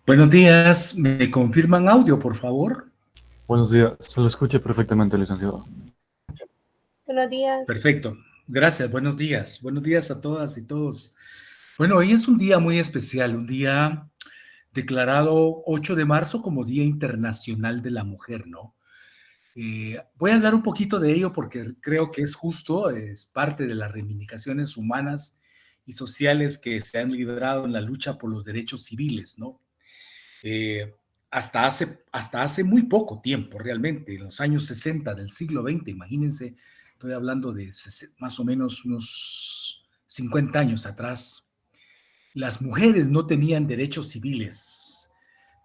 Buenos días, ¿me confirman audio, por favor? Buenos días, se lo escucha perfectamente, licenciado. Buenos días. Perfecto, gracias, buenos días. Buenos días a todas y todos. Bueno, hoy es un día muy especial, un día declarado 8 de marzo como Día Internacional de la Mujer, ¿no? Voy a hablar un poquito de ello porque creo que es justo, es parte de las reivindicaciones humanas y sociales que se han librado en la lucha por los derechos civiles, ¿no? eh, hasta hace muy poco tiempo, realmente, en los años 60 del siglo XX, imagínense, estoy hablando de más o menos unos 50 años atrás, las mujeres no tenían derechos civiles,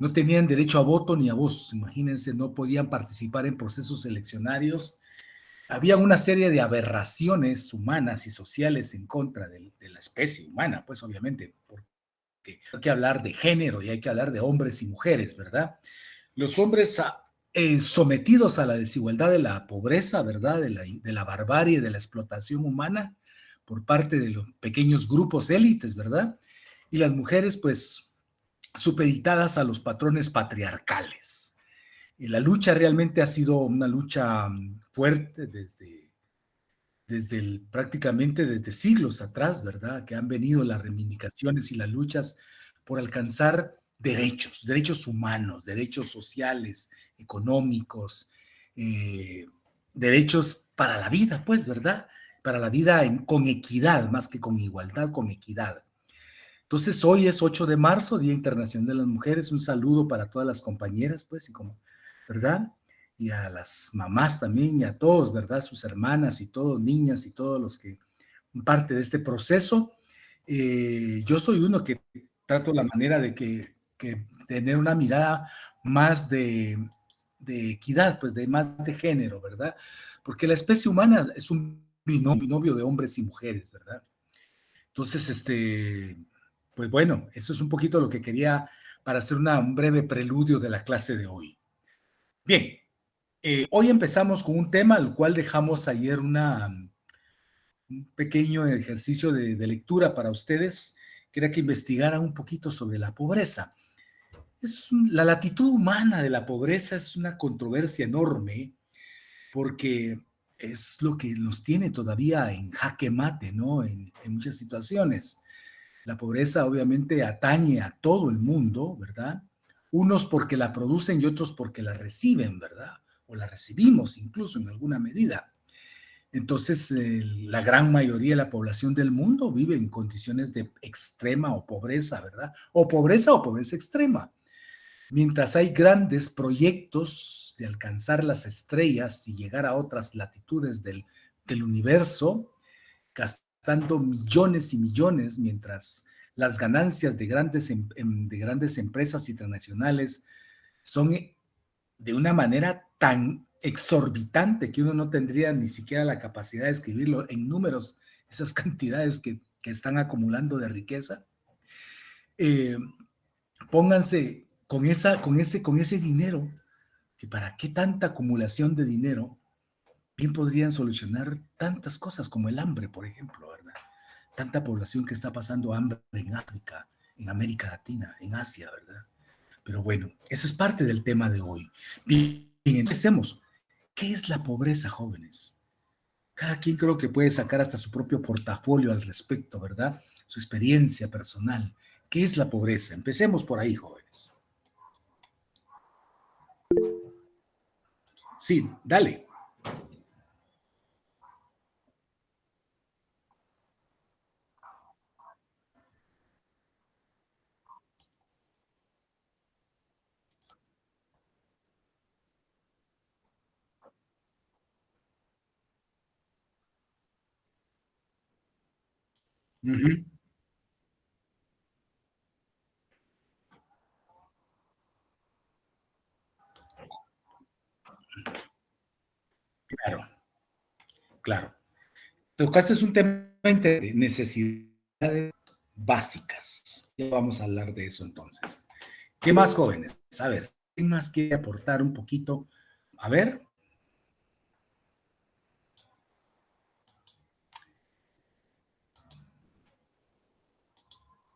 no tenían derecho a voto ni a voz, imagínense, no podían participar en procesos eleccionarios. Había una serie de aberraciones humanas y sociales en contra de la especie humana, pues obviamente, porque hay que hablar de género y hay que hablar de hombres y mujeres, ¿verdad? Los hombres sometidos a la desigualdad de la pobreza, ¿verdad? De la barbarie, de la explotación humana por parte de los pequeños grupos élites, ¿verdad? Y las mujeres, pues, supeditadas a los patrones patriarcales. Y la lucha realmente ha sido una lucha fuerte prácticamente desde siglos atrás, ¿verdad? Que han venido las reivindicaciones y las luchas por alcanzar derechos humanos, derechos sociales, económicos, eh, derechos para la vida, pues, ¿verdad? Para la vida con equidad, más que con igualdad, con equidad. Entonces, hoy es 8 de marzo, Día Internacional de las Mujeres. Un saludo para todas las compañeras, pues, y como, ¿verdad? Y a las mamás también, y a todos, ¿verdad? Sus hermanas y todos, niñas y todos los que parte de este proceso. Yo soy uno que trato la manera que tener una mirada más de equidad, pues, de más de género, ¿verdad? Porque la especie humana es un binomio de hombres y mujeres, ¿verdad? Entonces, pues bueno, eso es un poquito lo que quería para hacer un breve preludio de la clase de hoy. Bien, hoy empezamos con un tema al cual dejamos ayer un pequeño ejercicio de lectura para ustedes, que era que investigaran un poquito sobre la pobreza. La latitud humana de la pobreza es una controversia enorme porque es lo que nos tiene todavía en jaque mate, ¿no? En muchas situaciones. La pobreza obviamente atañe a todo el mundo, ¿verdad? Unos porque la producen y otros porque la reciben, ¿verdad? O la recibimos incluso en alguna medida. Entonces, la gran mayoría de la población del mundo vive en condiciones de extrema o pobreza, ¿verdad? O pobreza extrema. Mientras hay grandes proyectos de alcanzar las estrellas y llegar a otras latitudes del universo, gastando millones y millones, mientras las ganancias de grandes empresas internacionales son de una manera tan exorbitante que uno no tendría ni siquiera la capacidad de escribirlo en números, esas cantidades que están acumulando de riqueza. Eh, Pónganse con ese dinero, que para qué tanta acumulación de dinero, bien podrían solucionar tantas cosas como el hambre, por ejemplo, ¿verdad? Tanta población que está pasando hambre en África, en América Latina, en Asia, ¿verdad? Pero bueno, eso es parte del tema de hoy. Bien, empecemos. ¿Qué es la pobreza, jóvenes? Cada quien creo que puede sacar hasta su propio portafolio al respecto, ¿verdad? Su experiencia personal. ¿Qué es la pobreza? Empecemos por ahí, jóvenes. Sí, dale. Ujú. Claro, claro. Tocaste es un tema de necesidades básicas. Ya vamos a hablar de eso entonces. ¿Qué más, jóvenes? A ver, ¿quién más quiere aportar un poquito? A ver,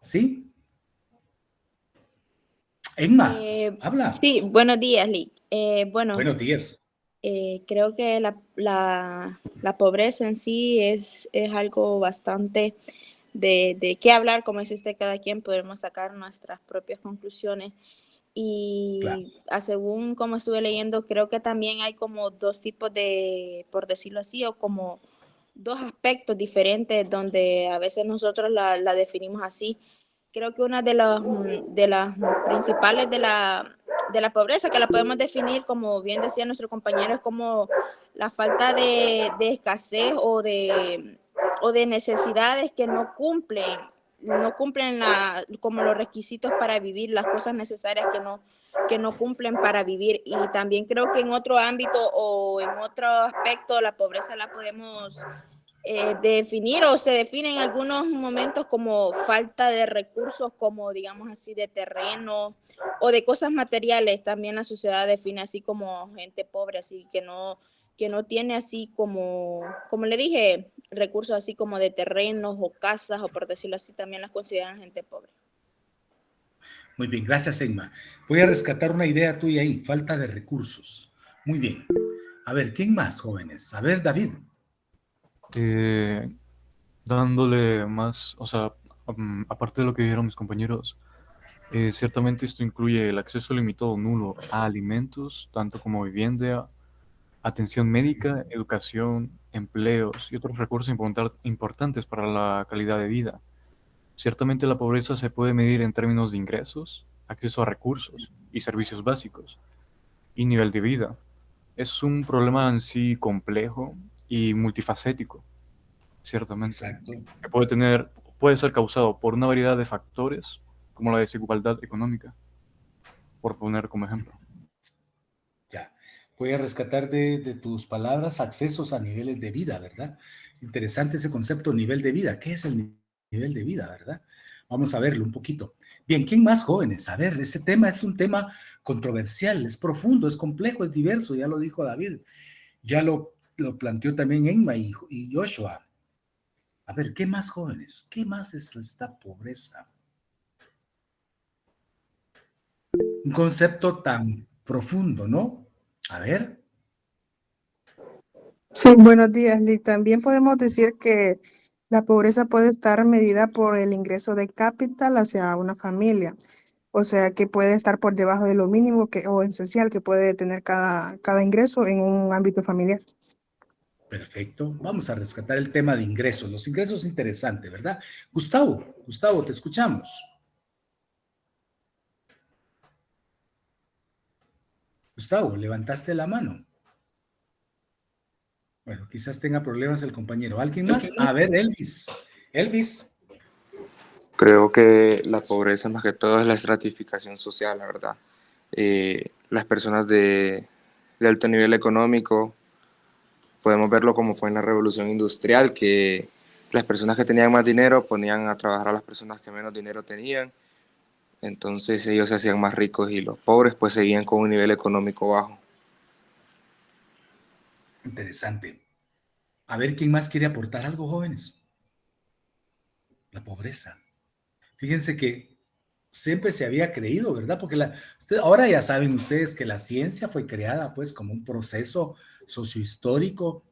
¿sí? Emma, habla. Sí, buenos días, Lee. Bueno, Buenos días. creo que la pobreza en sí es algo bastante de qué hablar, como dice usted, cada quien podemos sacar nuestras propias conclusiones. Claro. Y según como estuve leyendo, creo que también hay como dos tipos de, por decirlo así, o como dos aspectos diferentes donde a veces nosotros la definimos así. Creo que una de las principales de la pobreza, que la podemos definir como bien decía nuestro compañero, es como la falta de escasez o de necesidades que no cumplen como los requisitos para vivir, las cosas necesarias que no cumplen para vivir. Y también creo que en otro ámbito o en otro aspecto la pobreza la podemos definir o se define en algunos momentos como falta de recursos, como digamos así, de terreno o de cosas materiales. También la sociedad define así como gente pobre, así que no tiene así como le dije, recursos así como de terrenos o casas, o por decirlo así, también las consideran gente pobre. Muy bien, gracias, Emma. Voy a rescatar una idea tuya ahí, falta de recursos. Muy bien. A ver, ¿quién más, jóvenes? A ver, David. Eh, Dándole más, o sea, aparte de lo que dijeron mis compañeros, ciertamente esto incluye el acceso limitado o nulo a alimentos, tanto como vivienda, atención médica, educación, empleos y otros recursos importantes para la calidad de vida. Ciertamente la pobreza se puede medir en términos de ingresos, acceso a recursos y servicios básicos, y nivel de vida. Es un problema en sí complejo y multifacético, ciertamente, Exacto. que puede ser causado por una variedad de factores, como la desigualdad económica, por poner como ejemplo. Ya. Voy a rescatar de tus palabras accesos a niveles de vida, ¿verdad? Interesante ese concepto, nivel de vida. ¿Qué es el nivel de vida, verdad? Vamos a verlo un poquito. Bien, ¿quién más, jóvenes? A ver, ese tema es un tema controversial, es profundo, es complejo, es diverso, ya lo dijo David, ya lo planteó también Emma y Joshua. A ver, ¿qué más, jóvenes? ¿Qué más es esta pobreza? Un concepto tan profundo, ¿no? A ver. Sí, buenos días, Lee. También podemos decir que la pobreza puede estar medida por el ingreso de capital hacia una familia, o sea que puede estar por debajo de lo mínimo o esencial que puede tener cada ingreso en un ámbito familiar. Perfecto. Vamos a rescatar el tema de ingresos. Los ingresos interesantes, ¿verdad? Gustavo, te escuchamos. Gustavo, levantaste la mano. Bueno, quizás tenga problemas el compañero. ¿Alguien más? A ver, Elvis. Elvis. Creo que la pobreza más que todo es la estratificación social, la verdad. Las personas de alto nivel económico, podemos verlo como fue en la revolución industrial, que las personas que tenían más dinero ponían a trabajar a las personas que menos dinero tenían, entonces ellos se hacían más ricos y los pobres pues seguían con un nivel económico bajo. Interesante. A ver, ¿quién más quiere aportar algo, jóvenes? La pobreza. Fíjense que siempre se había creído, ¿verdad? Porque ahora ya saben ustedes que la ciencia fue creada pues como un proceso sociohistórico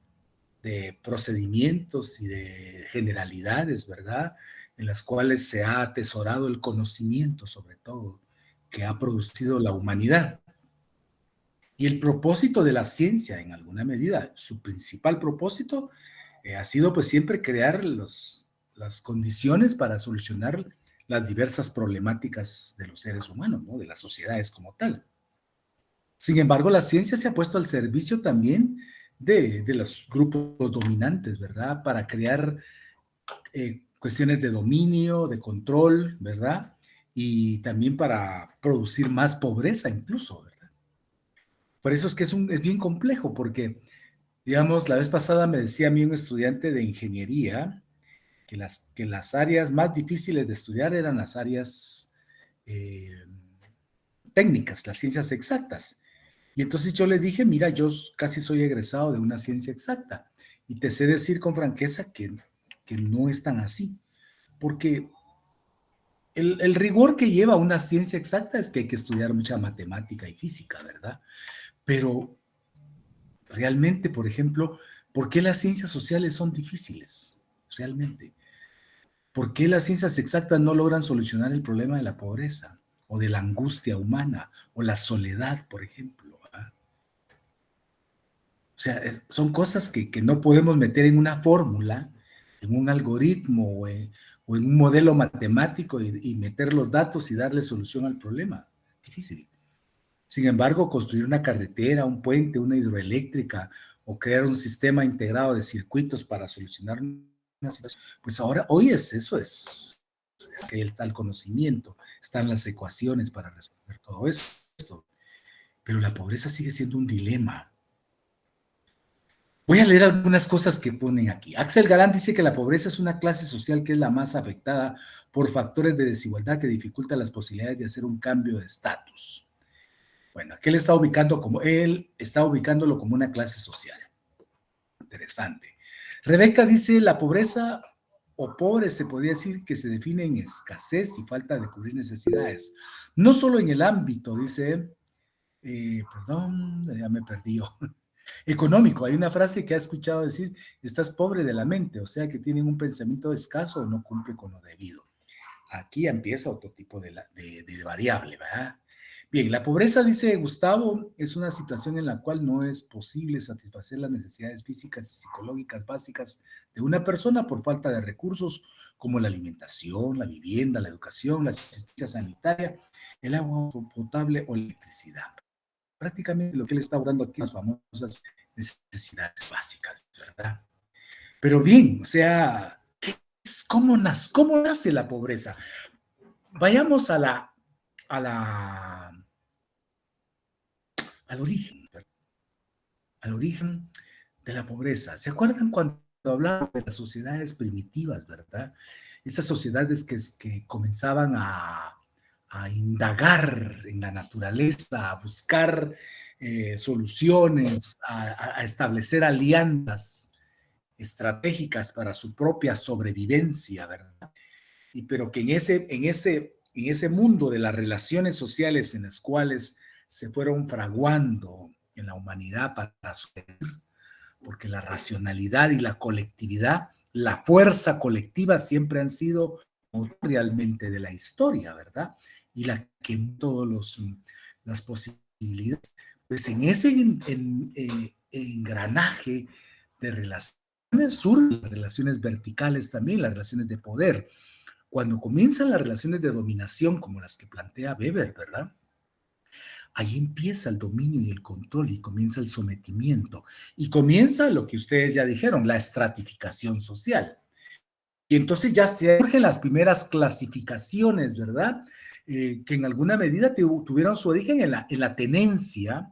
de procedimientos y de generalidades, ¿verdad? En las cuales se ha atesorado el conocimiento, sobre todo, que ha producido la humanidad. Y el propósito de la ciencia, en alguna medida, su principal propósito ha sido pues siempre crear las condiciones para solucionar las diversas problemáticas de los seres humanos, ¿no? De las sociedades como tal. Sin embargo, la ciencia se ha puesto al servicio también de los grupos dominantes, ¿verdad? Para crear cuestiones de dominio, de control, ¿verdad? Y también para producir más pobreza incluso, ¿verdad? Por eso es que es bien complejo, porque, digamos, la vez pasada me decía a mí un estudiante de ingeniería que las áreas más difíciles de estudiar eran las áreas eh, técnicas, las ciencias exactas. Y entonces yo le dije, mira, yo casi soy egresado de una ciencia exacta y te sé decir con franqueza que no es tan así, porque el rigor que lleva una ciencia exacta es que hay que estudiar mucha matemática y física, ¿verdad? Pero realmente, por ejemplo, ¿por qué las ciencias sociales son difíciles? Realmente. ¿Por qué las ciencias exactas no logran solucionar el problema de la pobreza o de la angustia humana o la soledad, por ejemplo? ¿Ah? O sea, son cosas que no podemos meter en una fórmula, en un algoritmo o en un modelo matemático y meter los datos y darle solución al problema. Es difícil. Sin embargo, construir una carretera, un puente, una hidroeléctrica o crear un sistema integrado de circuitos para solucionar una situación, pues ahora, hoy es que está el conocimiento, están las ecuaciones para resolver todo esto, pero la pobreza sigue siendo un dilema. Voy a leer algunas cosas que ponen aquí. Axel Galán dice que la pobreza es una clase social que es la más afectada por factores de desigualdad que dificultan las posibilidades de hacer un cambio de estatus. Bueno, aquí él está ubicándolo como una clase social. Interesante. Rebeca dice, la pobreza o pobre se podría decir que se define en escasez y falta de cubrir necesidades. No solo en el ámbito, dice, perdón, ya me perdí yo. Económico, hay una frase que ha escuchado decir, estás pobre de la mente, o sea que tienen un pensamiento escaso o no cumple con lo debido. Aquí empieza otro tipo de variable, ¿verdad? Bien, la pobreza, dice Gustavo, es una situación en la cual no es posible satisfacer las necesidades físicas y psicológicas básicas de una persona por falta de recursos como la alimentación, la vivienda, la educación, la asistencia sanitaria, el agua potable o la electricidad. Prácticamente lo que él está hablando aquí, las famosas necesidades básicas, ¿verdad? Pero bien, o sea, ¿cómo nace la pobreza? Vayamos al origen de la pobreza. ¿Se acuerdan cuando hablamos de las sociedades primitivas, verdad? Esas sociedades que comenzaban a indagar en la naturaleza, a buscar soluciones, a establecer alianzas estratégicas para su propia sobrevivencia, ¿verdad? Pero que en ese mundo de las relaciones sociales en las cuales se fueron fraguando en la humanidad para sobrevivir, porque la racionalidad y la colectividad, la fuerza colectiva siempre han sido realmente de la historia, ¿verdad? Y la que todas las posibilidades, pues en ese engranaje de relaciones surgen las relaciones verticales también, las relaciones de poder. Cuando comienzan las relaciones de dominación, como las que plantea Weber, ¿verdad? Ahí empieza el dominio y el control y comienza el sometimiento. Y comienza lo que ustedes ya dijeron, la estratificación social. Y entonces ya surgen las primeras clasificaciones, ¿verdad? Que en alguna medida tuvieron su origen en la tenencia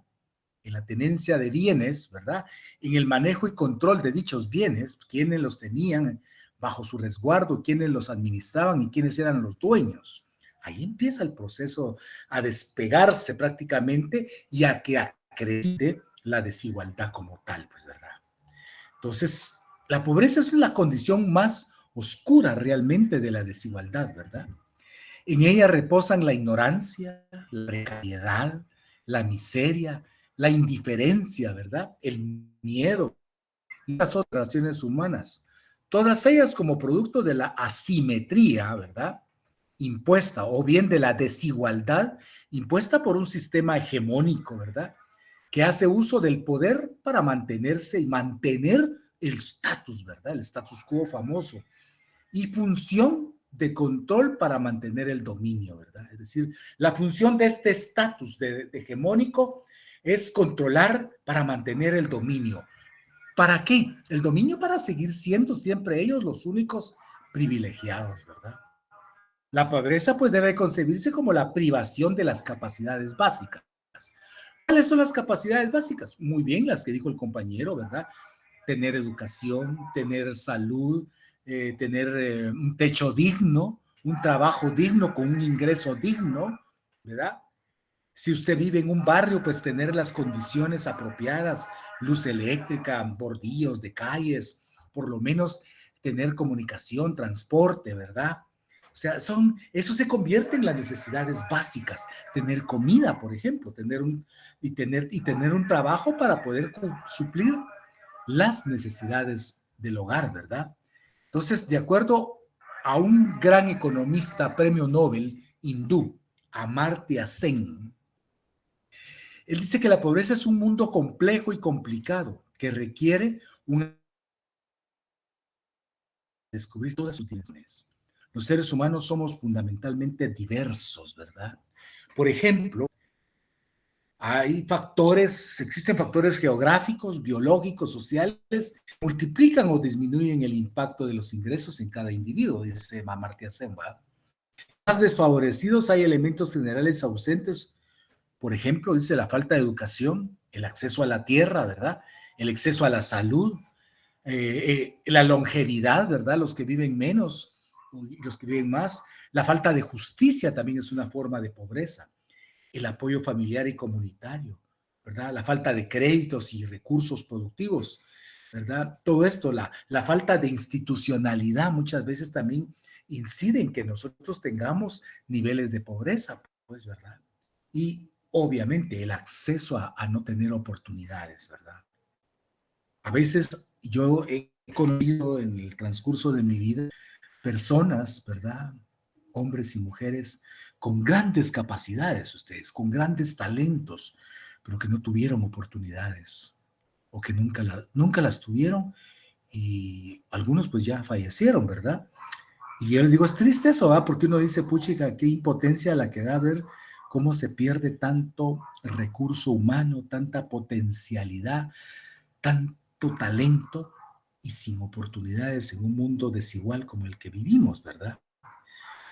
de bienes, ¿verdad? En el manejo y control de dichos bienes, quiénes los tenían bajo su resguardo, quiénes los administraban y quiénes eran los dueños. Ahí empieza el proceso a despegarse prácticamente y a que acredite la desigualdad como tal, pues, ¿verdad? Entonces, la pobreza es la condición más oscura realmente de la desigualdad, ¿verdad? En ella reposan la ignorancia, la precariedad, la miseria, la indiferencia, ¿verdad? El miedo y las otras relaciones humanas. Todas ellas como producto de la asimetría, ¿verdad? Impuesta, o bien de la desigualdad impuesta por un sistema hegemónico, ¿verdad? Que hace uso del poder para mantenerse y mantener el estatus, ¿verdad? El status quo famoso. Y función de control para mantener el dominio, ¿verdad? Es decir, la función de este estatus de hegemónico es controlar para mantener el dominio. ¿Para qué? El dominio para seguir siendo siempre ellos los únicos privilegiados, ¿verdad? La pobreza pues debe concebirse como la privación de las capacidades básicas. ¿Cuáles son las capacidades básicas? Muy bien, las que dijo el compañero, ¿verdad? Tener educación, tener salud, tener un techo digno, un trabajo digno con un ingreso digno, ¿verdad? Si usted vive en un barrio, pues tener las condiciones apropiadas, luz eléctrica, bordillos de calles, por lo menos tener comunicación, transporte, ¿verdad? O sea, eso se convierte en las necesidades básicas. Tener comida, por ejemplo, tener un trabajo para poder suplir las necesidades del hogar, ¿verdad? Entonces, de acuerdo a un gran economista, premio Nobel hindú, Amartya Sen, él dice que la pobreza es un mundo complejo y complicado que requiere descubrir todas sus dimensiones. Los seres humanos somos fundamentalmente diversos, ¿verdad? Por ejemplo, existen factores geográficicos, biológicos, sociales, que multiplican o disminuyen el impacto de los ingresos en cada individuo, dice Amartya Sen. Más desfavorecidos, hay elementos generales ausentes, por ejemplo, dice la falta de educación, el acceso a la tierra, ¿verdad? El acceso a la salud, la longevidad, ¿verdad? Los que viven menos y los que viven más. La falta de justicia también es una forma de pobreza. El apoyo familiar y comunitario, ¿verdad? La falta de créditos y recursos productivos, ¿verdad? Todo esto, la falta de institucionalidad muchas veces también incide en que nosotros tengamos niveles de pobreza, pues, ¿verdad? Y obviamente el acceso a no tener oportunidades, ¿verdad? A veces yo he conocido en el transcurso de mi vida personas, ¿verdad? Hombres y mujeres con grandes capacidades, con grandes talentos, pero que no tuvieron oportunidades o que nunca las tuvieron, y algunos pues ya fallecieron, ¿verdad? Y yo les digo, es triste eso, ¿verdad? Porque uno dice, puchica, qué impotencia la que da ver cómo se pierde tanto recurso humano, tanta potencialidad, tanto talento y sin oportunidades en un mundo desigual como el que vivimos, ¿verdad?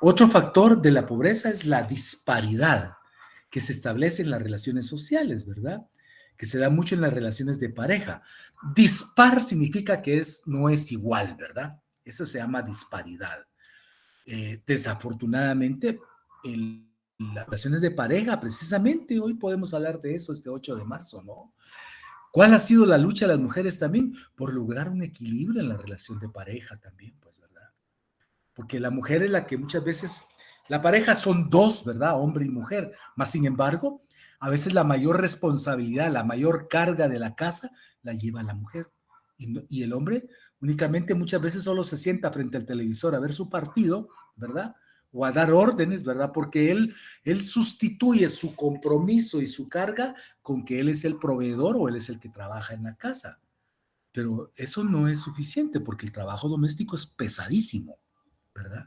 Otro factor de la pobreza es la disparidad que se establece en las relaciones sociales, ¿verdad? Que se da mucho en las relaciones de pareja. Dispar significa que no es igual, ¿verdad? Eso se llama disparidad. Desafortunadamente, en las relaciones de pareja, precisamente hoy podemos hablar de eso, este 8 de marzo, ¿no? ¿Cuál ha sido la lucha de las mujeres también? Por lograr un equilibrio en la relación de pareja también, pues, ¿verdad? Porque la mujer es la que muchas veces, la pareja son dos, ¿verdad? Hombre y mujer, más sin embargo, a veces la mayor responsabilidad, la mayor carga de la casa la lleva la mujer. Y el hombre únicamente muchas veces solo se sienta frente al televisor a ver su partido, ¿verdad? O a dar órdenes, ¿verdad? Porque él sustituye su compromiso y su carga con que él es el proveedor o él es el que trabaja en la casa. Pero eso no es suficiente porque el trabajo doméstico es pesadísimo, ¿verdad?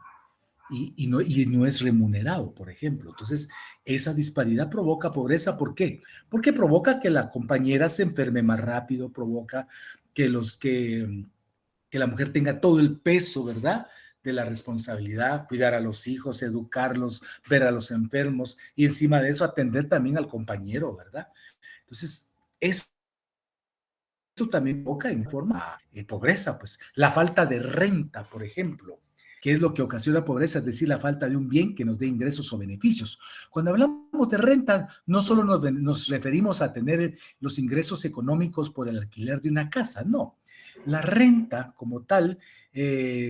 Y no es remunerado, por ejemplo. Entonces, esa disparidad provoca pobreza. ¿Por qué? Porque provoca que la compañera se enferme más rápido, provoca que la mujer tenga todo el peso, ¿verdad?, de la responsabilidad, cuidar a los hijos, educarlos, ver a los enfermos y encima de eso atender también al compañero, ¿verdad? Entonces, eso también provoca en forma de pobreza, pues la falta de renta, por ejemplo, que es lo que ocasiona pobreza, es decir, la falta de un bien que nos dé ingresos o beneficios. Cuando hablamos de renta, no solo nos referimos a tener los ingresos económicos por el alquiler de una casa, no. La renta como tal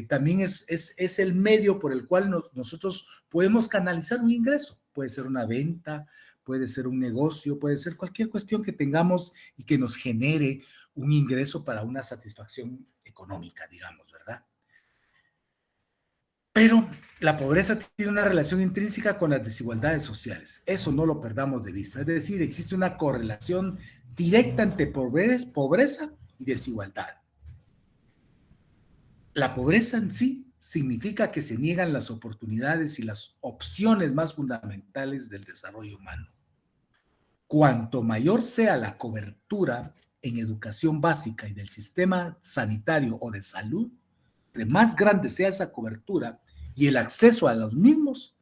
también es el medio por el cual nosotros podemos canalizar un ingreso. Puede ser una venta, puede ser un negocio, puede ser cualquier cuestión que tengamos y que nos genere un ingreso para una satisfacción económica, digamos, ¿verdad? Pero la pobreza tiene una relación intrínseca con las desigualdades sociales. Eso no lo perdamos de vista. Es decir, existe una correlación directa entre pobreza y desigualdad. La pobreza en sí significa que se niegan las oportunidades y las opciones más fundamentales del desarrollo humano. Cuanto mayor sea la cobertura en educación básica y del sistema sanitario o de salud, entre más grande sea esa cobertura y el acceso a los mismos,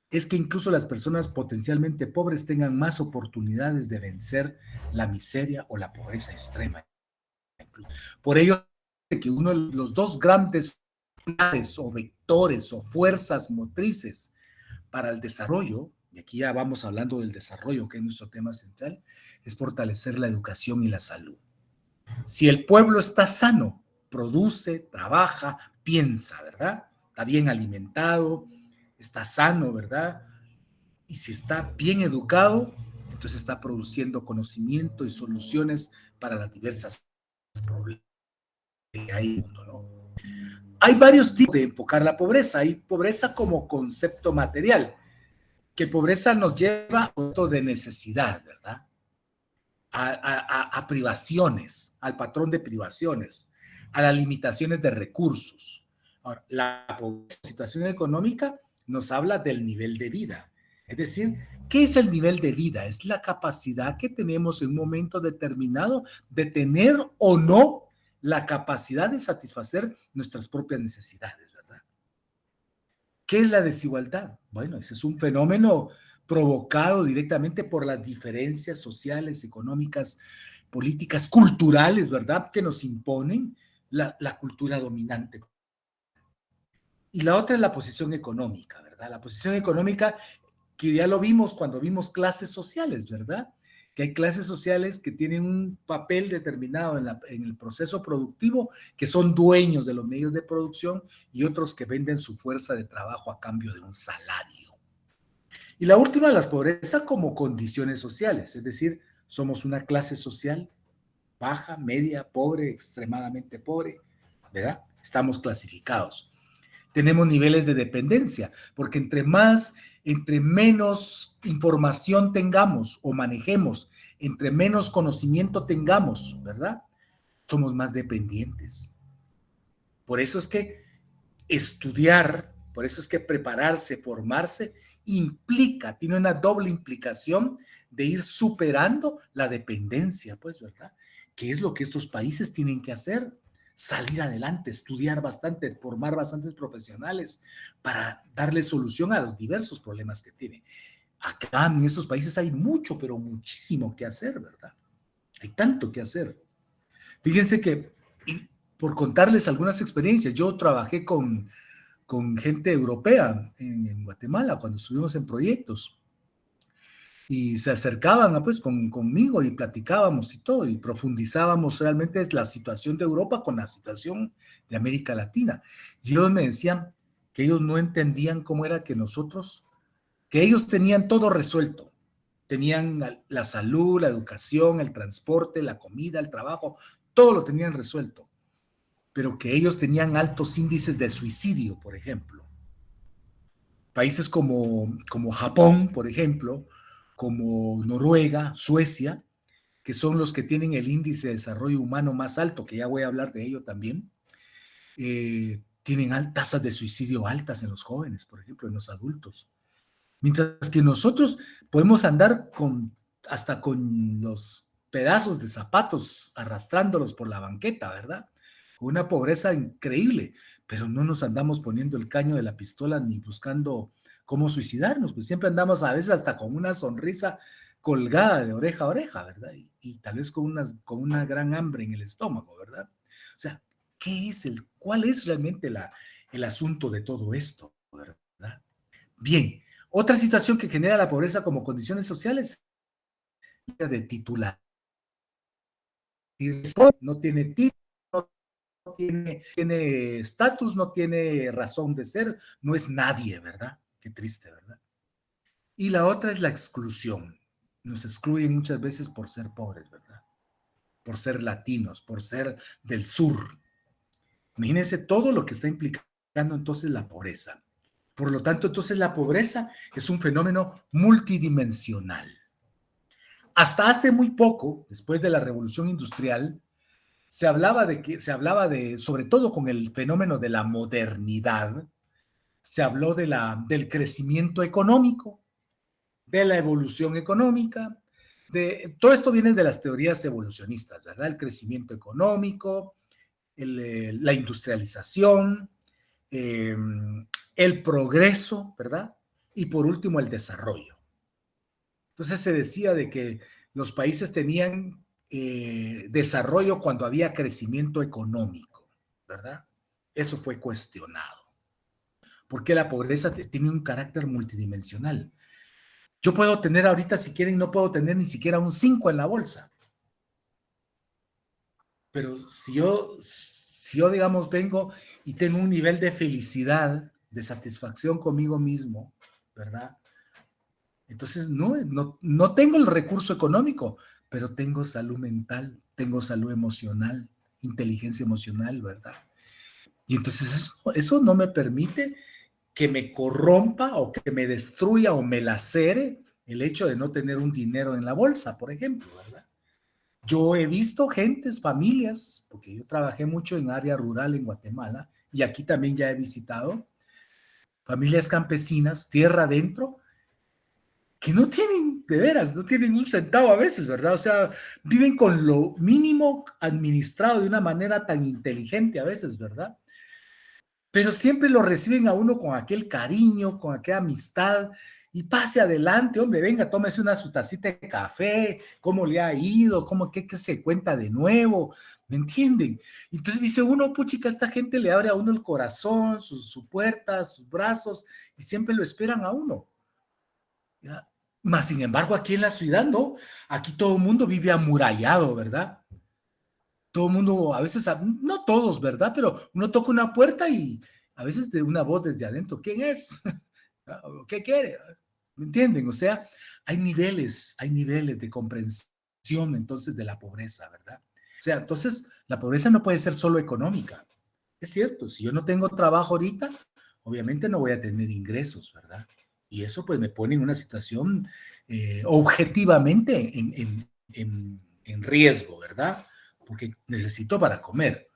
es que incluso las personas potencialmente pobres tengan más oportunidades de vencer la miseria o la pobreza extrema. Por ello, que uno de los dos grandes pilares o vectores o fuerzas motrices para el desarrollo, y aquí ya vamos hablando del desarrollo, que es nuestro tema central, es fortalecer la educación y la salud. Si el pueblo está sano, produce, trabaja, piensa, ¿verdad? está bien alimentado, está sano, ¿verdad? Y si está bien educado, entonces está produciendo conocimiento y soluciones para las diversas problemas que hay en el mundo, ¿no? Hay varios tipos de enfocar la pobreza. Hay pobreza como concepto material, que pobreza nos lleva a un punto de necesidad, ¿verdad? A privaciones, al patrón de privaciones, a las limitaciones de recursos. Ahora, la situación económica nos habla del nivel de vida. Es decir, ¿qué es el nivel de vida? Es la capacidad que tenemos en un momento determinado de tener o no la capacidad de satisfacer nuestras propias necesidades, ¿verdad? ¿Qué es la desigualdad? Bueno, ese es un fenómeno provocado directamente por las diferencias sociales, económicas, políticas, culturales, ¿verdad? Que nos imponen la cultura dominante. Y la otra es la posición económica, ¿verdad? La posición económica que ya lo vimos cuando vimos clases sociales, ¿verdad? Que hay clases sociales que tienen un papel determinado en el proceso productivo, que son dueños de los medios de producción, y otros que venden su fuerza de trabajo a cambio de un salario. Y la última, la pobreza como condiciones sociales, es decir, somos una clase social baja, media, pobre, extremadamente pobre, ¿verdad? Estamos clasificados. Tenemos niveles de dependencia, porque entre menos información tengamos o manejemos, entre menos conocimiento tengamos, ¿verdad? Somos más dependientes. Por eso es que estudiar, por eso es que prepararse, formarse, tiene una doble implicación de ir superando la dependencia, pues, ¿verdad? ¿Qué es lo que estos países tienen que hacer? Salir adelante, estudiar bastante, formar bastantes profesionales para darle solución a los diversos problemas que tiene. Acá en estos países hay mucho, pero muchísimo que hacer, ¿verdad? Hay tanto que hacer. Fíjense que, por contarles algunas experiencias, yo trabajé con gente europea en Guatemala cuando estuvimos en proyectos. Y se acercaban pues conmigo y platicábamos y todo, y profundizábamos realmente la situación de Europa con la situación de América Latina. Y ellos me decían que ellos no entendían cómo era que ellos tenían todo resuelto. Tenían la salud, la educación, el transporte, la comida, el trabajo, todo lo tenían resuelto. Pero que ellos tenían altos índices de suicidio, por ejemplo. Países como Japón, por ejemplo, como Noruega, Suecia, que son los que tienen el índice de desarrollo humano más alto, que ya voy a hablar de ello también, tienen tasas de suicidio altas en los jóvenes, por ejemplo, en los adultos. Mientras que nosotros podemos andar hasta con los pedazos de zapatos arrastrándolos por la banqueta, ¿verdad? Con una pobreza increíble, pero no nos andamos poniendo el caño de la pistola ni buscando cómo suicidarnos, pues siempre andamos a veces hasta con una sonrisa colgada de oreja a oreja, ¿verdad? Y tal vez con una gran hambre en el estómago, ¿verdad? O sea, ¿cuál es realmente el asunto de todo esto, ¿verdad? Bien, otra situación que genera la pobreza como condiciones sociales es de titular. No tiene título, no tiene estatus, no tiene razón de ser, no es nadie, ¿verdad? Qué triste, ¿verdad? Y la otra es la exclusión. Nos excluyen muchas veces por ser pobres, ¿verdad? Por ser latinos, por ser del sur. Imagínense todo lo que está implicando entonces la pobreza. Por lo tanto, entonces la pobreza es un fenómeno multidimensional. Hasta hace muy poco, después de la Revolución Industrial, se hablaba sobre todo con el fenómeno de la modernidad, se habló del crecimiento económico, de la evolución económica, todo esto viene de las teorías evolucionistas, ¿verdad? El crecimiento económico, la industrialización, el progreso, ¿verdad? Y por último, el desarrollo. Entonces se decía de que los países tenían desarrollo cuando había crecimiento económico, ¿verdad? Eso fue cuestionado. Porque la pobreza tiene un carácter multidimensional. Yo puedo tener ahorita, si quieren, no puedo tener ni siquiera un 5 en la bolsa. Pero si Si yo, digamos, vengo y tengo un nivel de felicidad, de satisfacción conmigo mismo, ¿verdad? Entonces, no tengo el recurso económico, pero tengo salud mental, tengo salud emocional, inteligencia emocional, ¿verdad? Y entonces eso no me permite que me corrompa o que me destruya o me lacere el hecho de no tener un dinero en la bolsa, por ejemplo, ¿verdad? Yo he visto gentes, familias, porque yo trabajé mucho en área rural en Guatemala y aquí también ya he visitado familias campesinas, tierra adentro, que no tienen, de veras, no tienen un centavo a veces, ¿verdad? O sea, viven con lo mínimo administrado de una manera tan inteligente a veces, ¿verdad? Pero siempre lo reciben a uno con aquel cariño, con aquella amistad, y pase adelante, hombre, venga, tómese su tacita de café, cómo le ha ido, qué se cuenta de nuevo, ¿me entienden? Entonces dice uno, puchica, esta gente le abre a uno el corazón, su puerta, sus brazos, y siempre lo esperan a uno. ¿Ya? Más sin embargo, aquí en la ciudad, no, aquí todo el mundo vive amurallado, ¿verdad? Todo el mundo, a veces, no todos, ¿verdad? Pero uno toca una puerta y a veces de una voz desde adentro, ¿quién es? ¿Qué quiere? ¿Me entienden? O sea, hay niveles de comprensión entonces de la pobreza, ¿verdad? O sea, entonces la pobreza no puede ser solo económica. Es cierto, si yo no tengo trabajo ahorita, obviamente no voy a tener ingresos, ¿verdad? Y eso pues me pone en una situación objetivamente en riesgo, ¿verdad? Porque necesito para comer.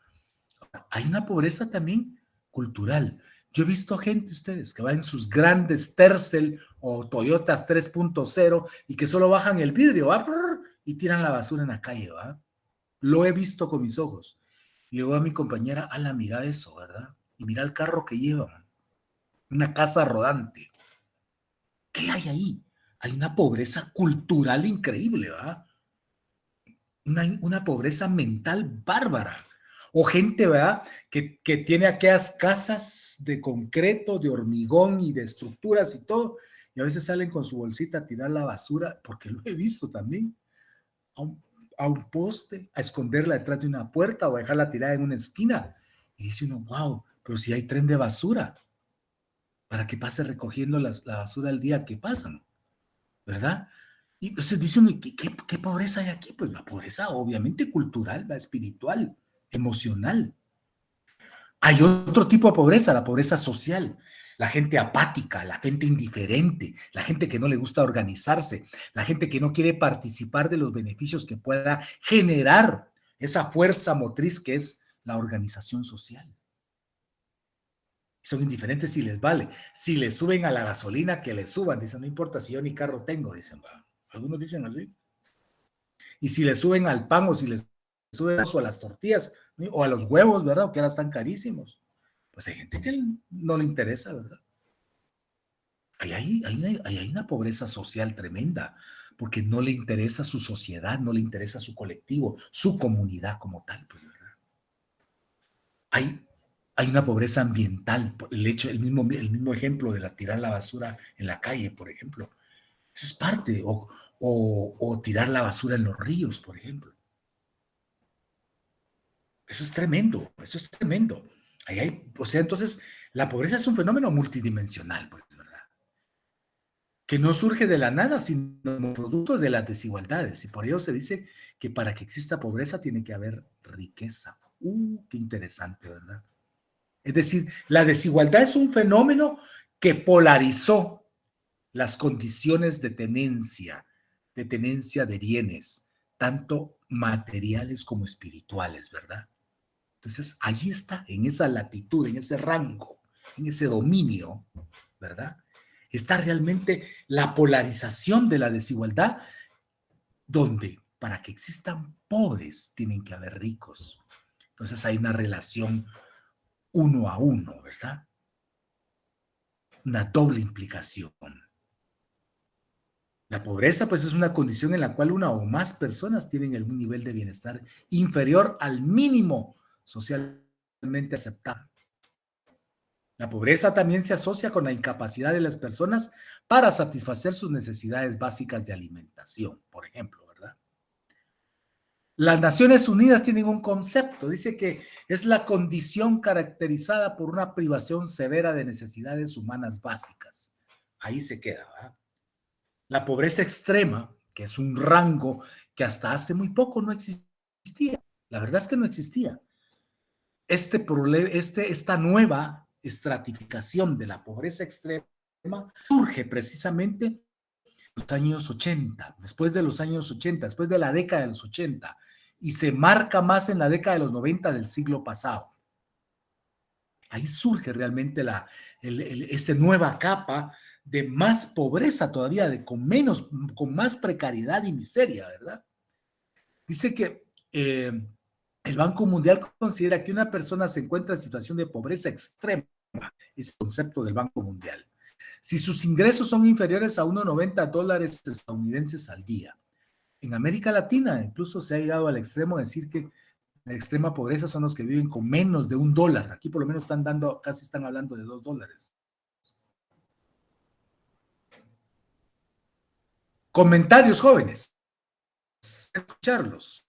Hay una pobreza también cultural. Yo he visto gente, ustedes, que va en sus grandes Tercel o Toyotas 3.0 y que solo bajan el vidrio, ¿va? Y tiran la basura en la calle, ¿va? Lo he visto con mis ojos. Y le digo a mi compañera, ala, mira eso, ¿verdad? Y mira el carro que llevan. Una casa rodante. ¿Qué hay ahí? Hay una pobreza cultural increíble, ¿va? Una pobreza mental bárbara. O gente, ¿verdad? Que tiene aquellas casas de concreto, de hormigón y de estructuras y todo, y a veces salen con su bolsita a tirar la basura, porque lo he visto también, a un poste, a esconderla detrás de una puerta o a dejarla tirada en una esquina. Y dice uno, wow, pero si hay tren de basura, para que pase recogiendo la basura al día que pasan, ¿verdad? Y entonces dice uno, ¿qué pobreza hay aquí? Pues la pobreza obviamente cultural, la espiritual, emocional. Hay otro tipo de pobreza, la pobreza social, la gente apática, la gente indiferente, la gente que no le gusta organizarse, la gente que no quiere participar de los beneficios que pueda generar esa fuerza motriz que es la organización social. Son indiferentes si les vale. Si les suben a la gasolina, que les suban. Dicen, no importa si yo ni carro tengo, dicen. Algunos dicen así. Y si les suben al pan o si les suben a las tortillas o a los huevos, ¿verdad? Que ahora están carísimos. Pues hay gente que no le interesa, ¿verdad? Hay una pobreza social tremenda, porque no le interesa su sociedad, no le interesa su colectivo, su comunidad como tal, pues, ¿verdad? Hay una pobreza ambiental, el mismo ejemplo de tirar la basura en la calle, por ejemplo. Eso es parte, o tirar la basura en los ríos, por ejemplo. Eso es tremendo, eso es tremendo. O sea, entonces, la pobreza es un fenómeno multidimensional, pues, ¿verdad? Que no surge de la nada, sino como producto de las desigualdades. Y por ello se dice que para que exista pobreza tiene que haber riqueza. Qué interesante, ¿verdad? Es decir, la desigualdad es un fenómeno que polarizó las condiciones de tenencia de bienes, tanto materiales como espirituales, ¿verdad? Entonces, ahí está, en esa latitud, en ese rango, en ese dominio, ¿verdad? Está realmente la polarización de la desigualdad, donde para que existan pobres tienen que haber ricos. Entonces hay una relación uno a uno, ¿verdad? Una doble implicación. La pobreza, pues, es una condición en la cual una o más personas tienen un nivel de bienestar inferior al mínimo socialmente aceptado. La pobreza también se asocia con la incapacidad de las personas para satisfacer sus necesidades básicas de alimentación, por ejemplo, ¿verdad? Las Naciones Unidas tienen un concepto, dice que es la condición caracterizada por una privación severa de necesidades humanas básicas. Ahí se queda, ¿verdad? La pobreza extrema, que es un rango que hasta hace muy poco no existía. La verdad es que no existía. Esta nueva estratificación de la pobreza extrema surge precisamente en los años 80, después de los años 80, después de la década de los 80, y se marca más en la década de los 90 del siglo pasado. Ahí surge realmente esa nueva capa de más pobreza todavía, con más precariedad y miseria, ¿verdad? Dice que el Banco Mundial considera que una persona se encuentra en situación de pobreza extrema, es el concepto del Banco Mundial, si sus ingresos son inferiores a $1.90 estadounidenses al día. En América Latina incluso se ha llegado al extremo de decir que la extrema pobreza son los que viven con menos de $1. Aquí por lo menos casi están hablando de $2. Comentarios, jóvenes. Escucharlos.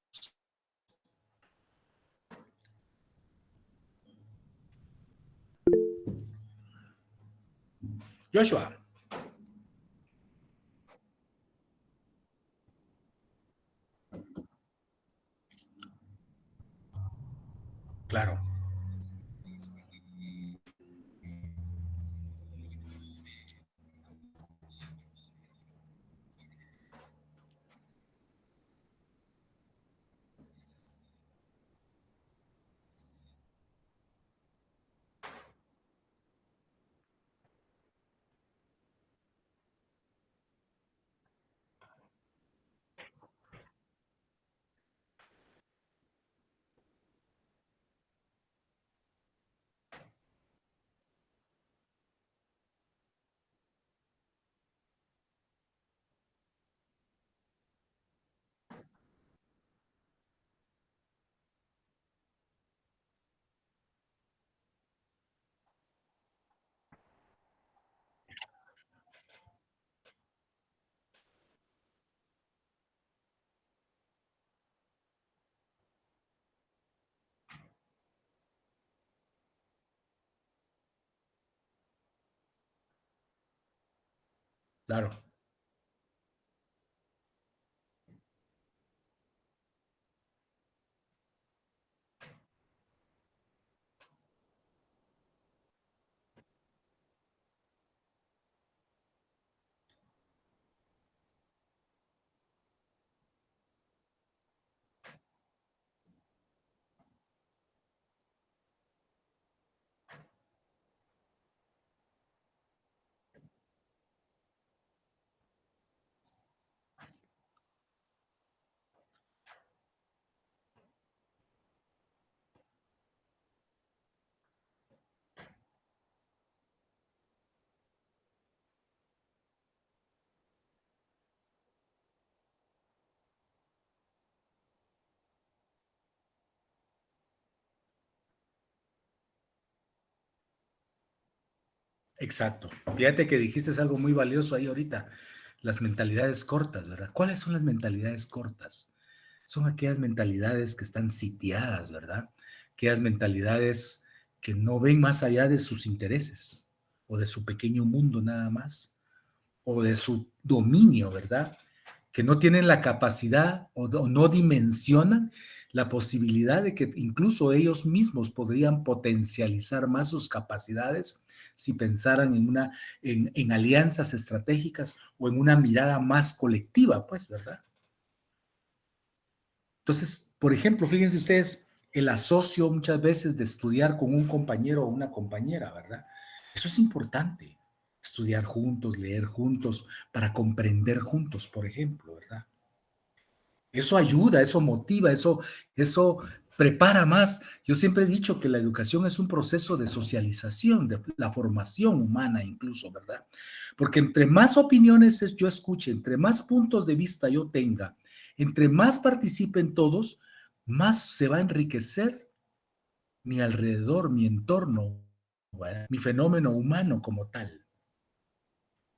Joshua. Claro. Claro. Exacto. Fíjate que dijiste algo muy valioso ahí ahorita, las mentalidades cortas, ¿verdad? ¿Cuáles son las mentalidades cortas? Son aquellas mentalidades que están sitiadas, ¿verdad? Aquellas mentalidades que no ven más allá de sus intereses o de su pequeño mundo nada más, o de su dominio, ¿verdad? Que no tienen la capacidad o no dimensionan la posibilidad de que incluso ellos mismos podrían potencializar más sus capacidades si pensaran en alianzas estratégicas o en una mirada más colectiva, pues, ¿verdad? Entonces, por ejemplo, fíjense ustedes, el asocio muchas veces de estudiar con un compañero o una compañera, ¿verdad? Eso es importante, estudiar juntos, leer juntos, para comprender juntos, por ejemplo, ¿verdad? Eso ayuda, eso motiva, eso prepara más. Yo siempre he dicho que la educación es un proceso de socialización, de la formación humana incluso, ¿verdad? Porque entre más opiniones yo escuche, entre más puntos de vista yo tenga, entre más participen todos, más se va a enriquecer mi alrededor, mi entorno, ¿verdad? Mi fenómeno humano como tal.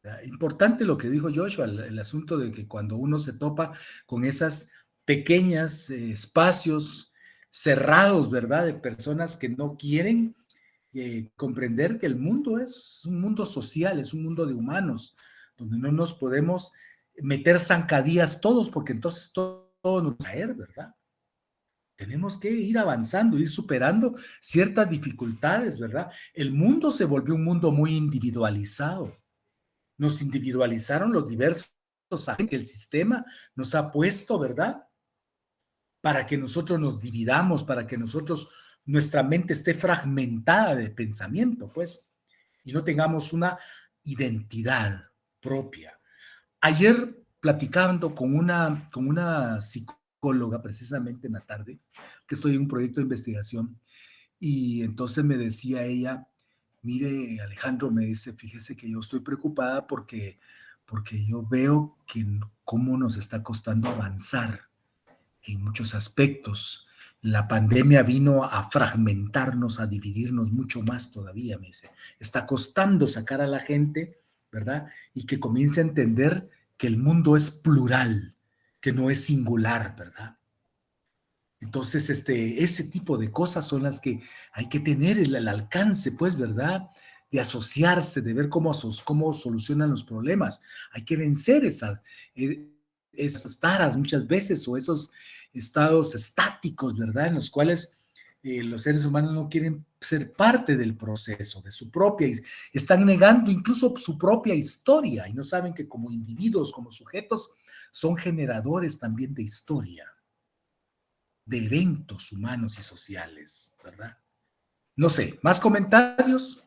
¿Verdad? Importante lo que dijo Joshua, el asunto de que cuando uno se topa con esas pequeñas espacios cerrados, ¿verdad? De personas que no quieren comprender que el mundo es un mundo social, es un mundo de humanos, donde no nos podemos meter zancadillas todos, porque entonces todo nos va a caer, ¿verdad? Tenemos que ir avanzando, ir superando ciertas dificultades, ¿verdad? El mundo se volvió un mundo muy individualizado. Nos individualizaron los diversos agentes que el sistema nos ha puesto, ¿verdad? Para que nosotros nos dividamos, para que nuestra mente esté fragmentada de pensamiento, pues, y no tengamos una identidad propia. Ayer, platicando con una psicóloga, precisamente en la tarde, que estoy en un proyecto de investigación, y entonces me decía ella, mire, Alejandro, me dice, fíjese que yo estoy preocupada porque yo veo que cómo nos está costando avanzar en muchos aspectos. La pandemia vino a fragmentarnos, a dividirnos mucho más todavía, me dice. Está costando sacar a la gente, ¿verdad? Y que comience a entender que el mundo es plural, que no es singular, ¿verdad? Entonces, ese tipo de cosas son las que hay que tener el alcance, pues, ¿verdad? De asociarse, de ver cómo solucionan los problemas. Hay que vencer eh, esas taras muchas veces o esos estados estáticos, ¿verdad? En los cuales los seres humanos no quieren ser parte del proceso, de su propia, están negando incluso su propia historia y no saben que como individuos, como sujetos, son generadores también de historia, de eventos humanos y sociales, ¿verdad? No sé, ¿más comentarios?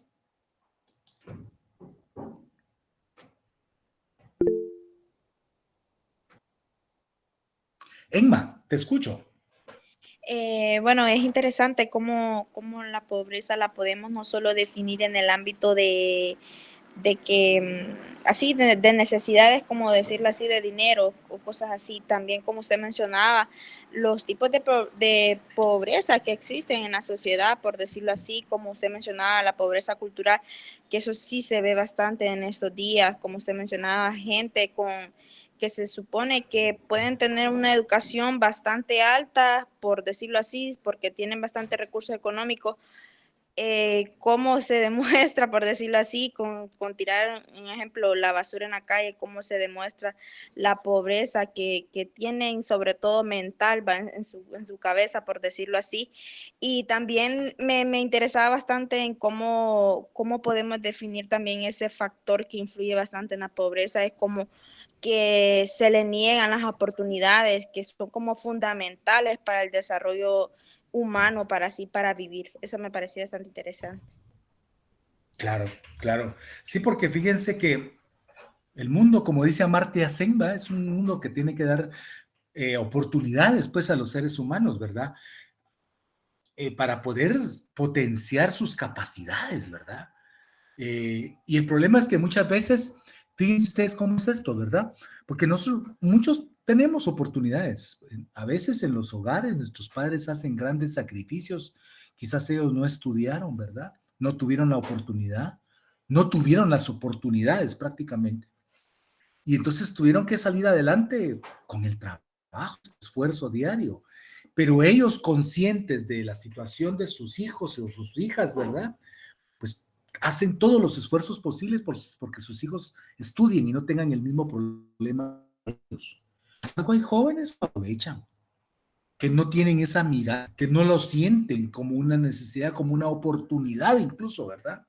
Emma, te escucho. Bueno, es interesante cómo la pobreza la podemos no solo definir en el ámbito de que así de necesidades, como decirlo así, de dinero o cosas así, también como usted mencionaba, los tipos de pobreza que existen en la sociedad, por decirlo así, como usted mencionaba, la pobreza cultural, que eso sí se ve bastante en estos días, como usted mencionaba, gente con que se supone que pueden tener una educación bastante alta, por decirlo así, porque tienen bastante recursos económicos, cómo se demuestra, por decirlo así, con tirar un ejemplo, la basura en la calle, cómo se demuestra la pobreza que tienen, sobre todo mental, va en su cabeza, por decirlo así. Y también me interesaba bastante en cómo podemos definir también ese factor que influye bastante en la pobreza, es como que se le niegan las oportunidades que son como fundamentales para el desarrollo humano, para vivir. Eso me parecía bastante interesante. Claro, claro. Sí, porque fíjense que el mundo, como dice Amartya Sen, ¿va? Es un mundo que tiene que dar oportunidades pues a los seres humanos, ¿verdad? Para poder potenciar sus capacidades, ¿verdad? Y el problema es que muchas veces, fíjense ustedes cómo es esto, ¿verdad? Porque muchos tenemos oportunidades. A veces en los hogares nuestros padres hacen grandes sacrificios. Quizás ellos no estudiaron, ¿verdad? No tuvieron la oportunidad, no tuvieron las oportunidades prácticamente. Y entonces tuvieron que salir adelante con el trabajo, esfuerzo diario. Pero ellos conscientes de la situación de sus hijos o sus hijas, ¿verdad? Pues hacen todos los esfuerzos posibles porque sus hijos estudien y no tengan el mismo problema que ellos. Luego hay jóvenes que aprovechan, que no tienen esa mirada, que no lo sienten como una necesidad, como una oportunidad incluso, ¿verdad?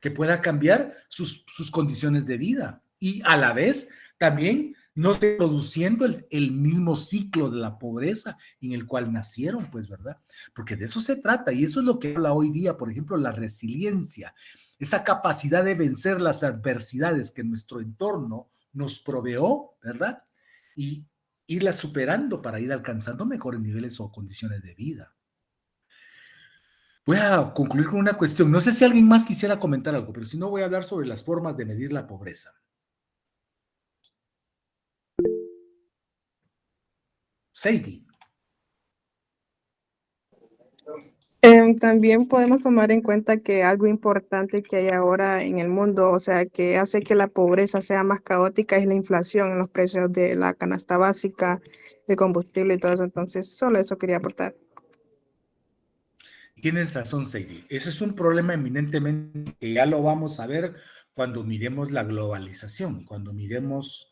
Que pueda cambiar sus condiciones de vida y a la vez también no esté produciendo el mismo ciclo de la pobreza en el cual nacieron, pues, ¿verdad? Porque de eso se trata y eso es lo que habla hoy día, por ejemplo, la resiliencia, esa capacidad de vencer las adversidades que nuestro entorno nos proveó, ¿verdad? Y irlas superando para ir alcanzando mejores niveles o condiciones de vida. Voy a concluir con una cuestión. No sé si alguien más quisiera comentar algo, pero si no voy a hablar sobre las formas de medir la pobreza. Sadie. También podemos tomar en cuenta que algo importante que hay ahora en el mundo, o sea, que hace que la pobreza sea más caótica, es la inflación en los precios de la canasta básica, de combustible y todo eso. Entonces, solo eso quería aportar. Tienes razón, Seidi. Ese es un problema eminentemente que ya lo vamos a ver cuando miremos la globalización, cuando vemos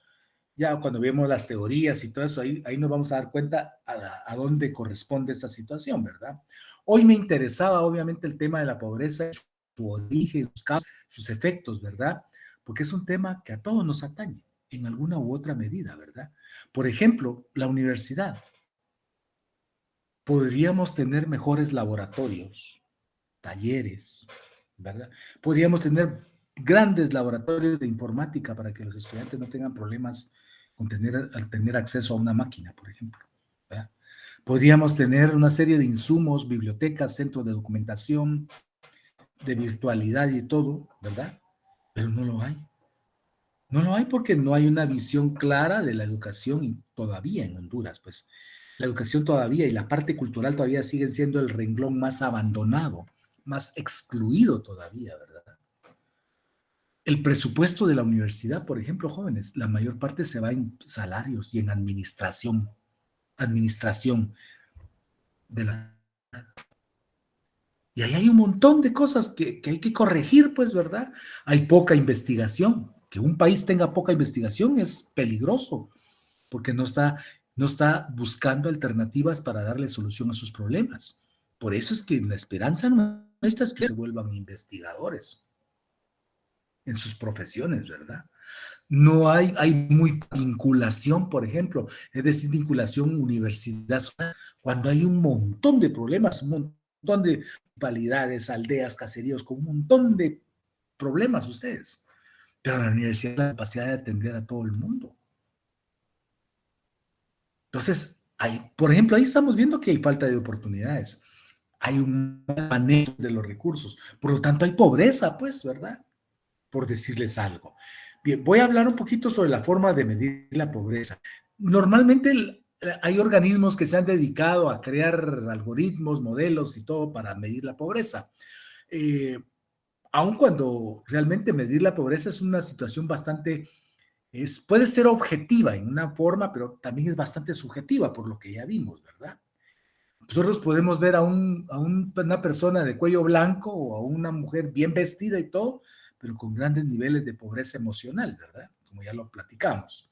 las teorías y todo eso, ahí nos vamos a dar cuenta a dónde corresponde esta situación, ¿verdad? Hoy me interesaba obviamente el tema de la pobreza, su origen, sus causas, sus efectos, ¿verdad? Porque es un tema que a todos nos atañe en alguna u otra medida, ¿verdad? Por ejemplo, la universidad. Podríamos tener mejores laboratorios, talleres, ¿verdad? Podríamos tener grandes laboratorios de informática para que los estudiantes no tengan problemas al tener acceso a una máquina, por ejemplo, ¿verdad? Podríamos tener una serie de insumos, bibliotecas, centros de documentación, de virtualidad y todo, ¿verdad? Pero no lo hay. No lo hay porque no hay una visión clara de la educación todavía en Honduras, pues. La educación todavía y la parte cultural todavía siguen siendo el renglón más abandonado, más excluido todavía, ¿verdad? El presupuesto de la universidad, por ejemplo, jóvenes, la mayor parte se va en salarios y en administración de la... Y ahí hay un montón de cosas que hay que corregir, pues, ¿verdad? Hay poca investigación. Que un país tenga poca investigación es peligroso, porque no está buscando alternativas para darle solución a sus problemas. Por eso es que la esperanza nuestra es que se vuelvan investigadores en sus profesiones, ¿verdad? No hay muy vinculación, por ejemplo, es decir, vinculación universidad, cuando hay un montón de problemas, un montón de municipalidades, aldeas, caseríos, con un montón de problemas ustedes. Pero la universidad tiene la capacidad de atender a todo el mundo. Entonces, por ejemplo, ahí estamos viendo que hay falta de oportunidades. Hay un manejo de los recursos. Por lo tanto, hay pobreza, pues, ¿verdad? Por decirles algo. Bien, voy a hablar un poquito sobre la forma de medir la pobreza. Normalmente hay organismos que se han dedicado a crear algoritmos, modelos y todo para medir la pobreza. Aun cuando realmente medir la pobreza es una situación bastante... puede ser objetiva en una forma, pero también es bastante subjetiva por lo que ya vimos, ¿verdad? Nosotros podemos ver a una persona de cuello blanco o a una mujer bien vestida y todo, pero con grandes niveles de pobreza emocional, ¿verdad? Como ya lo platicamos.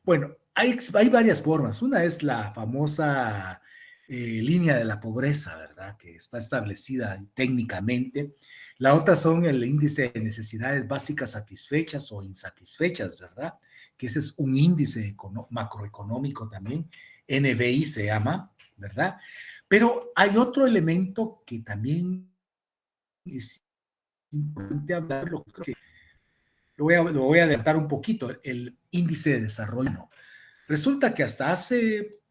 Bueno, hay varias formas. Una es la famosa línea de la pobreza, ¿verdad? Que está establecida técnicamente. La otra son el índice de necesidades básicas satisfechas o insatisfechas, ¿verdad? Que ese es un índice macroeconómico también, NBI se llama, ¿verdad? Pero hay otro elemento que también es importante hablarlo, creo que lo voy a adelantar un poquito, el índice de desarrollo. ¿No? Resulta que hasta hace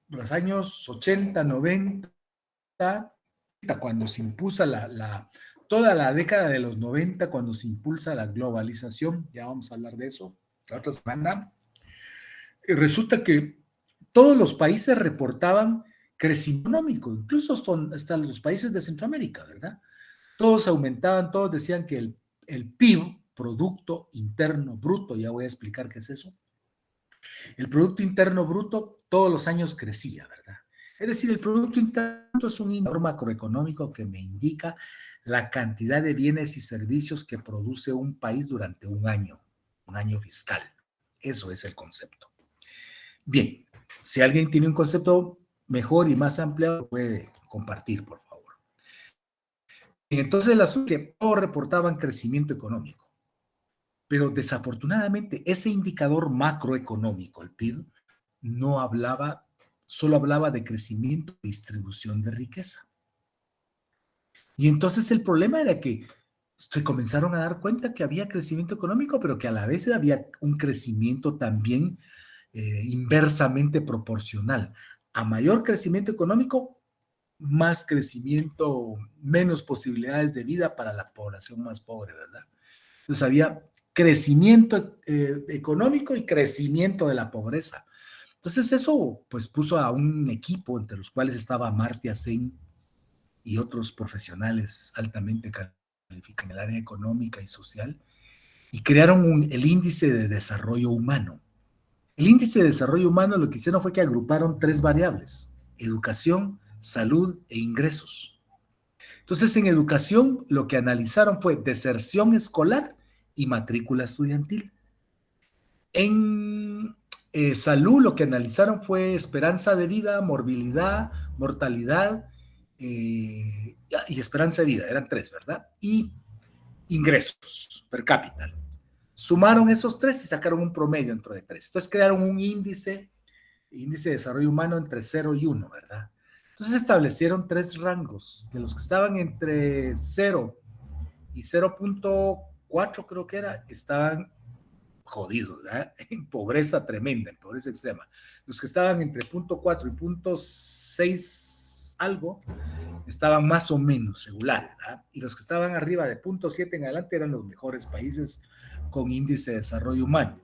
los años 80, 90, cuando se impulsa toda la década de los 90, cuando se impulsa la globalización, ya vamos a hablar de eso la otra semana, resulta que todos los países reportaban crecimiento económico, incluso hasta los países de Centroamérica, ¿verdad? Todos aumentaban, todos decían que el PIB, Producto Interno Bruto, ya voy a explicar qué es eso, el Producto Interno Bruto todos los años crecía, ¿verdad? Es decir, el Producto Interno es un índice macroeconómico que me indica la cantidad de bienes y servicios que produce un país durante un año fiscal. Eso es el concepto. Bien, si alguien tiene un concepto mejor y más amplio, lo puede compartir, por favor. Entonces, el asunto es que todos reportaban crecimiento económico, pero desafortunadamente ese indicador macroeconómico, el PIB, solo hablaba de crecimiento y distribución de riqueza. Y entonces el problema era que se comenzaron a dar cuenta que había crecimiento económico, pero que a la vez había un crecimiento también inversamente proporcional. A mayor crecimiento económico, más crecimiento, menos posibilidades de vida para la población más pobre, ¿verdad? Entonces había crecimiento económico y crecimiento de la pobreza. Entonces eso pues puso a un equipo entre los cuales estaba Amartya Sen y otros profesionales altamente calificados en el área económica y social, y crearon el índice de desarrollo humano. El índice de desarrollo humano lo que hicieron fue que agruparon 3 variables: educación, salud e ingresos. Entonces, en educación lo que analizaron fue deserción escolar y matrícula estudiantil. En salud lo que analizaron fue esperanza de vida, morbilidad, mortalidad y esperanza de vida, eran 3, ¿verdad? Y ingresos per cápita. Sumaron esos 3 y sacaron un promedio dentro de 3. Entonces crearon un índice de desarrollo humano entre 0 y 1, ¿verdad? Entonces establecieron 3 rangos, de los que estaban entre 0 y 0.4, creo que era, estaban jodidos, ¿verdad? En pobreza tremenda, en pobreza extrema. Los que estaban entre 0.4 y 0.6 algo, estaban más o menos regulares, ¿verdad? Y los que estaban arriba de 0.7 en adelante eran los mejores países con índice de desarrollo humano.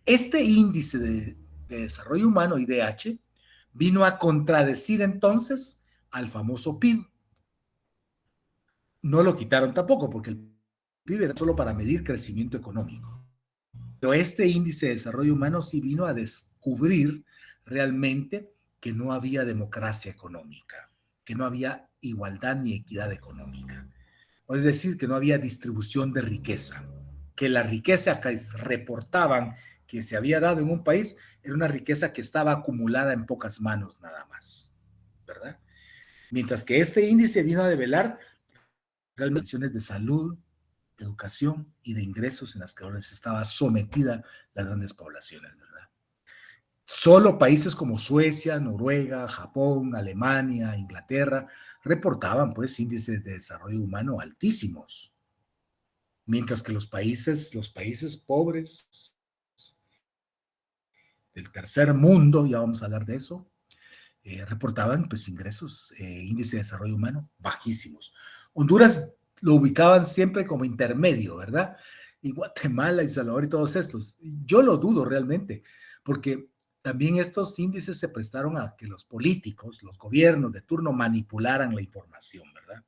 Este índice de desarrollo humano, IDH, vino a contradecir entonces al famoso PIB. No lo quitaron tampoco, porque el PIB era solo para medir crecimiento económico. Pero este índice de desarrollo humano sí vino a descubrir realmente que no había democracia económica, que no había igualdad ni equidad económica. Es decir, que no había distribución de riqueza, que la riqueza que reportaban que se había dado en un país era una riqueza que estaba acumulada en pocas manos nada más, ¿verdad? Mientras que este índice vino a develar las condiciones de salud, de educación y de ingresos en las que ahora estaba sometida las grandes poblaciones, ¿verdad? Solo países como Suecia, Noruega, Japón, Alemania, Inglaterra reportaban pues índices de desarrollo humano altísimos, mientras que los países pobres del tercer mundo, ya vamos a hablar de eso, reportaban pues ingresos, índice de desarrollo humano bajísimos. Honduras lo ubicaban siempre como intermedio, ¿verdad? Y Guatemala y Salvador y todos estos. Yo lo dudo realmente, porque también estos índices se prestaron a que los políticos, los gobiernos de turno manipularan la información, ¿verdad?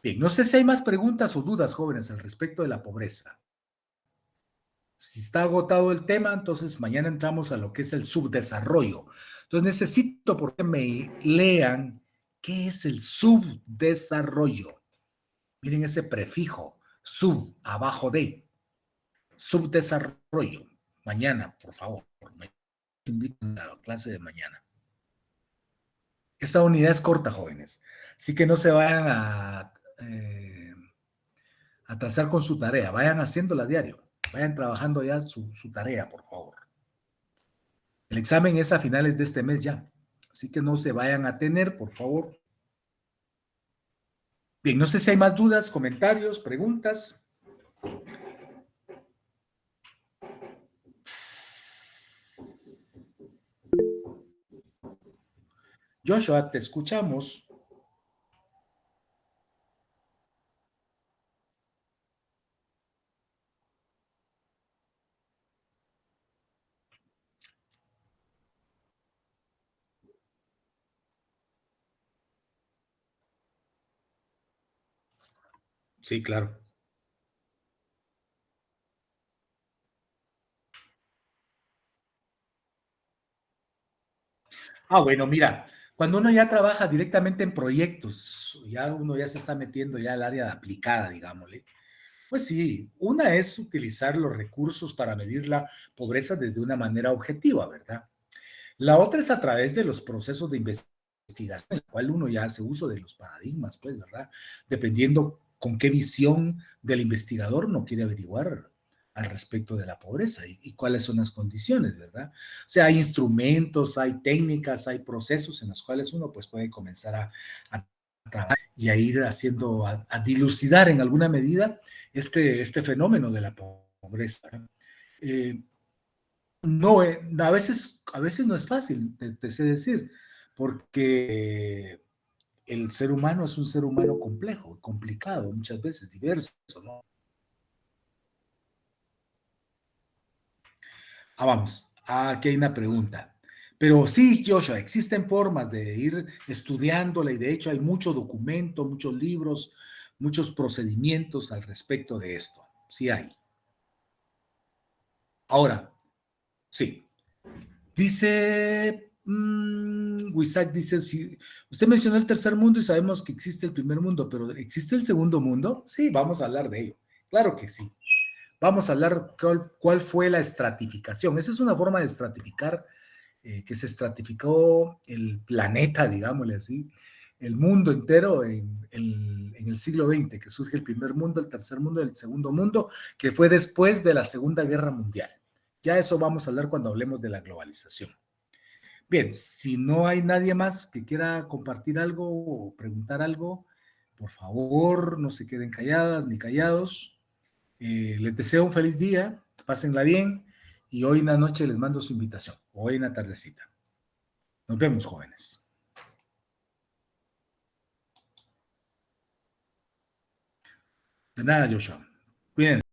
Bien, no sé si hay más preguntas o dudas, jóvenes, al respecto de la pobreza. Si está agotado el tema, entonces mañana entramos a lo que es el subdesarrollo. Entonces necesito porque me lean qué es el subdesarrollo. Miren ese prefijo, sub, abajo de, subdesarrollo. Mañana, por favor, me invitan a la clase de mañana. Esta unidad es corta, jóvenes, así que no se vayan a atrasar con su tarea, vayan haciéndola a diario, vayan trabajando ya su tarea, por favor. El examen es a finales de este mes ya, así que no se vayan a tener, por favor. Bien, no sé si hay más dudas, comentarios, preguntas. Joshua, te escuchamos. Sí, claro. Bueno, mira, cuando uno ya trabaja directamente en proyectos, ya uno ya se está metiendo ya al área aplicada, digámosle. Pues sí, una es utilizar los recursos para medir la pobreza desde una manera objetiva, ¿verdad? La otra es a través de los procesos de investigación, en el cual uno ya hace uso de los paradigmas, pues, ¿verdad? Dependiendo con qué visión del investigador uno quiere averiguar al respecto de la pobreza y cuáles son las condiciones, ¿verdad? O sea, hay instrumentos, hay técnicas, hay procesos en los cuales uno pues puede comenzar a trabajar y a ir haciendo, a dilucidar en alguna medida este fenómeno de la pobreza. Eh, no, a veces no es fácil, te sé decir, porque el ser humano es un ser humano complejo, complicado, muchas veces diverso, ¿no? Vamos, aquí hay una pregunta. Pero sí, Joshua, existen formas de ir estudiándola y de hecho hay mucho documento, muchos libros, muchos procedimientos al respecto de esto. Sí hay. Ahora, sí. Dice, Wisak dice, si usted mencionó el tercer mundo y sabemos que existe el primer mundo, pero ¿existe el segundo mundo? Sí, vamos a hablar de ello. Claro que sí. Vamos a hablar cuál fue la estratificación. Esa es una forma de estratificar, que se estratificó el planeta, digámosle así, el mundo entero en el siglo XX, que surge el primer mundo, el tercer mundo, el segundo mundo, que fue después de la Segunda Guerra Mundial. Ya eso vamos a hablar cuando hablemos de la globalización. Bien, si no hay nadie más que quiera compartir algo o preguntar algo, por favor, no se queden calladas ni callados. Les deseo un feliz día, pásenla bien y hoy en la noche les mando su invitación, hoy en la tardecita. Nos vemos, jóvenes. De nada, Joshua. Cuídense.